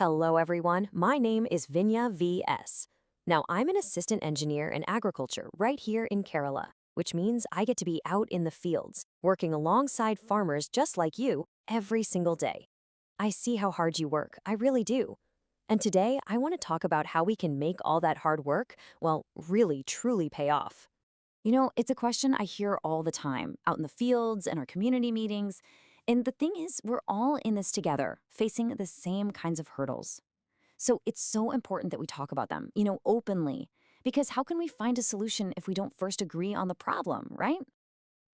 Hello, everyone. My name is Viniya V.S. Now, I'm an assistant engineer in agriculture right here in Kerala, which means I get to be out in the fields, working alongside farmers just like you every single day. I see how hard you work, I really do. And today, I want to talk about how we can make all that hard work, well, really, truly pay off. It's a question I hear all the time out in the fields and our community meetings. And the thing is, we're all in this together, facing the same kinds of hurdles. So it's so important that we talk about them, openly. Because how can we find a solution if we don't first agree on the problem, right?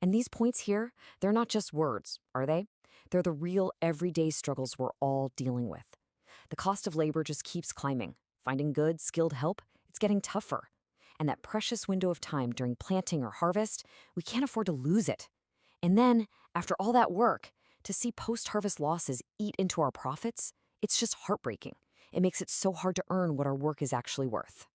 And these points here, they're not just words, are they? They're the real everyday struggles we're all dealing with. The cost of labor just keeps climbing. Finding good, skilled help, it's getting tougher. And that precious window of time during planting or harvest, we can't afford to lose it. And then, after all that work, to see post-harvest losses eat into our profits, it's just heartbreaking. It makes it so hard to earn what our work is actually worth.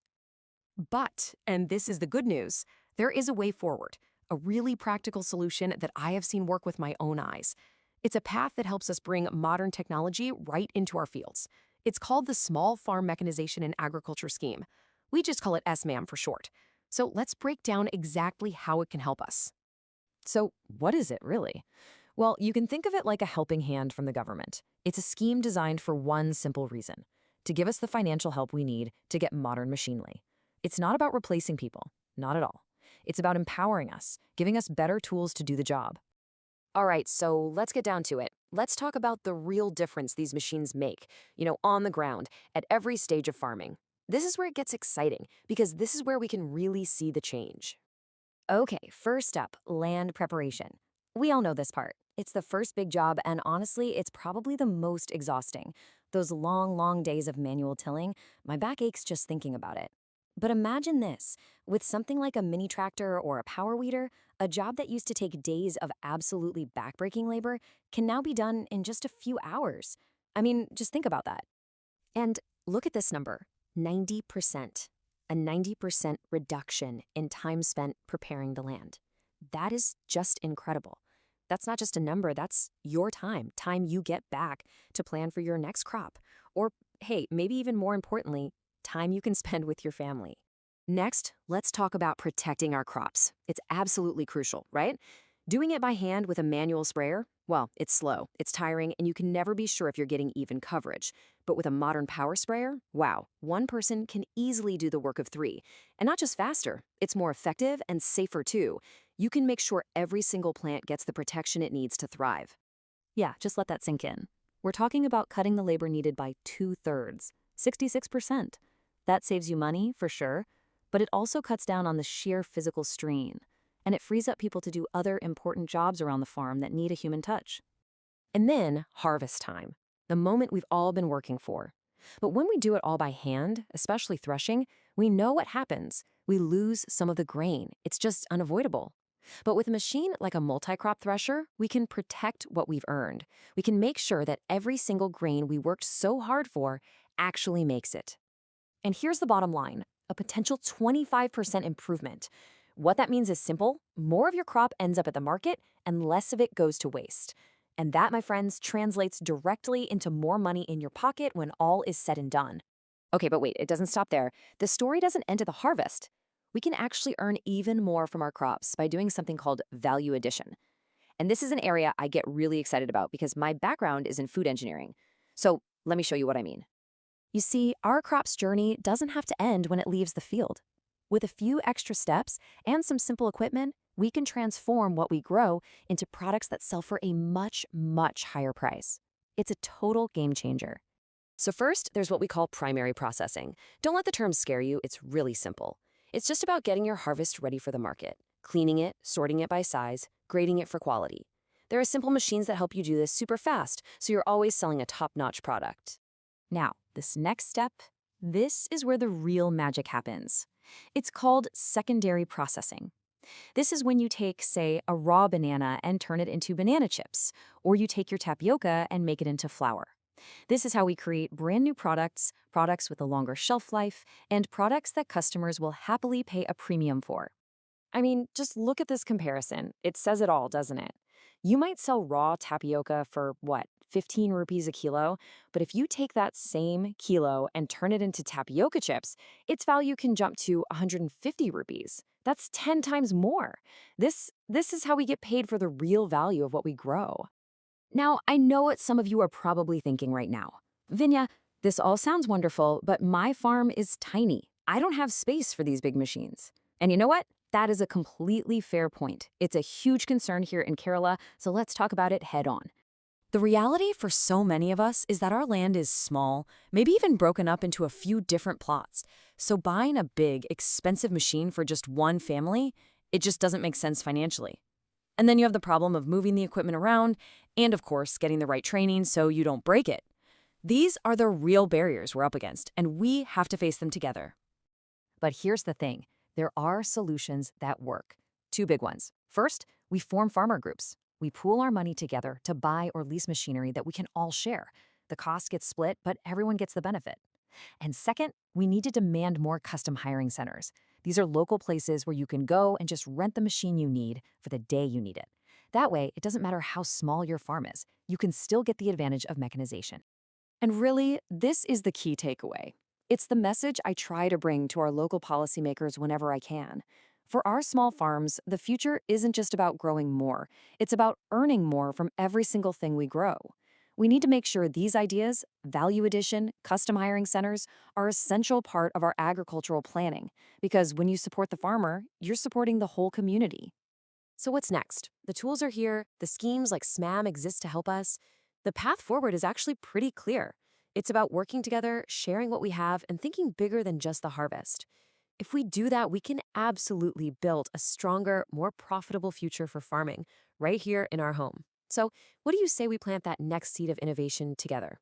But, and this is the good news, there is a way forward, a really practical solution that I have seen work with my own eyes. It's a path that helps us bring modern technology right into our fields. It's called the Small Farm Mechanization and Agriculture Scheme. We just call it SMAM for short. So let's break down exactly how it can help us. So, what is it really? Well, you can think of it like a helping hand from the government. It's a scheme designed for one simple reason: to give us the financial help we need to get modern machinery. It's not about replacing people, not at all. It's about empowering us, giving us better tools to do the job. All right, so let's get down to it. Let's talk about the real difference these machines make, on the ground, at every stage of farming. This is where it gets exciting, because this is where we can really see the change. Okay, first up, land preparation. We all know this part. It's the first big job, and honestly, it's probably the most exhausting. Those long, long days of manual tilling, my back aches just thinking about it. But imagine this: with something like a mini tractor or a power weeder, a job that used to take days of absolutely backbreaking labor can now be done in just a few hours. I mean, just think about that. And look at this number, 90%. A 90% reduction in time spent preparing the land. That is just incredible. That's not just a number, that's your time you get back to plan for your next crop. Or, hey, maybe even more importantly, time you can spend with your family. Next, let's talk about protecting our crops. It's absolutely crucial, right? Doing it by hand with a manual sprayer, well, it's slow, it's tiring, and you can never be sure if you're getting even coverage. But with a modern power sprayer, wow, one person can easily do the work of three. And not just faster, it's more effective and safer too. You can make sure every single plant gets the protection it needs to thrive. Yeah, just let that sink in. We're talking about cutting the labor needed by 2/3, 66%. That saves you money, for sure, but it also cuts down on the sheer physical strain. And it frees up people to do other important jobs around the farm that need a human touch. And then, harvest time, the moment we've all been working for. But when we do it all by hand, especially threshing, we know what happens. We lose some of the grain. It's just unavoidable. But with a machine like a multi-crop thresher, we can protect what we've earned. We can make sure that every single grain we worked so hard for actually makes it. And here's the bottom line: a potential 25% improvement. What that means is simple: more of your crop ends up at the market and less of it goes to waste. And that, my friends, translates directly into more money in your pocket when all is said and done. Okay, but wait, it doesn't stop there. The story doesn't end at the harvest. We can actually earn even more from our crops by doing something called value addition. And this is an area I get really excited about because my background is in food engineering. So let me show you what I mean. You see, our crop's journey doesn't have to end when it leaves the field. With a few extra steps and some simple equipment, we can transform what we grow into products that sell for a much, much higher price. It's a total game changer. So first, there's what we call primary processing. Don't let the term scare you, it's really simple. It's just about getting your harvest ready for the market, cleaning it, sorting it by size, grading it for quality. There are simple machines that help you do this super fast, so you're always selling a top-notch product. Now, this next step, this is where the real magic happens. It's called secondary processing. This is when you take, say, a raw banana and turn it into banana chips, or you take your tapioca and make it into flour. This is how we create brand new products, products with a longer shelf life, and products that customers will happily pay a premium for. I mean, just look at this comparison. It says it all, doesn't it? You might sell raw tapioca for what, 15 rupees a kilo? But if you take that same kilo and turn it into tapioca chips, its value can jump to 150 rupees. That's 10 times more. This is how we get paid for the real value of what we grow. Now, I know what some of you are probably thinking right now. Vinya, this all sounds wonderful, but my farm is tiny. I don't have space for these big machines. And you know what? That is a completely fair point. It's a huge concern here in Kerala, so let's talk about it head on. The reality for so many of us is that our land is small, maybe even broken up into a few different plots. So buying a big, expensive machine for just one family, it just doesn't make sense financially. And then you have the problem of moving the equipment around and, of course, getting the right training so you don't break it. These are the real barriers we're up against, and we have to face them together. But here's the thing. There are solutions that work. Two big ones. First, we form farmer groups. We pool our money together to buy or lease machinery that we can all share. The cost gets split, but everyone gets the benefit. And second, we need to demand more custom hiring centers. These are local places where you can go and just rent the machine you need for the day you need it. That way, it doesn't matter how small your farm is. You can still get the advantage of mechanization. And really, this is the key takeaway. It's the message I try to bring to our local policymakers whenever I can. For our small farms, the future isn't just about growing more. It's about earning more from every single thing we grow. We need to make sure these ideas, value addition, custom hiring centers, are an essential part of our agricultural planning, because when you support the farmer, you're supporting the whole community. So what's next? The tools are here, the schemes like SMAM exist to help us. The path forward is actually pretty clear. It's about working together, sharing what we have, and thinking bigger than just the harvest. If we do that, we can absolutely build a stronger, more profitable future for farming right here in our home. So, what do you say we plant that next seed of innovation together?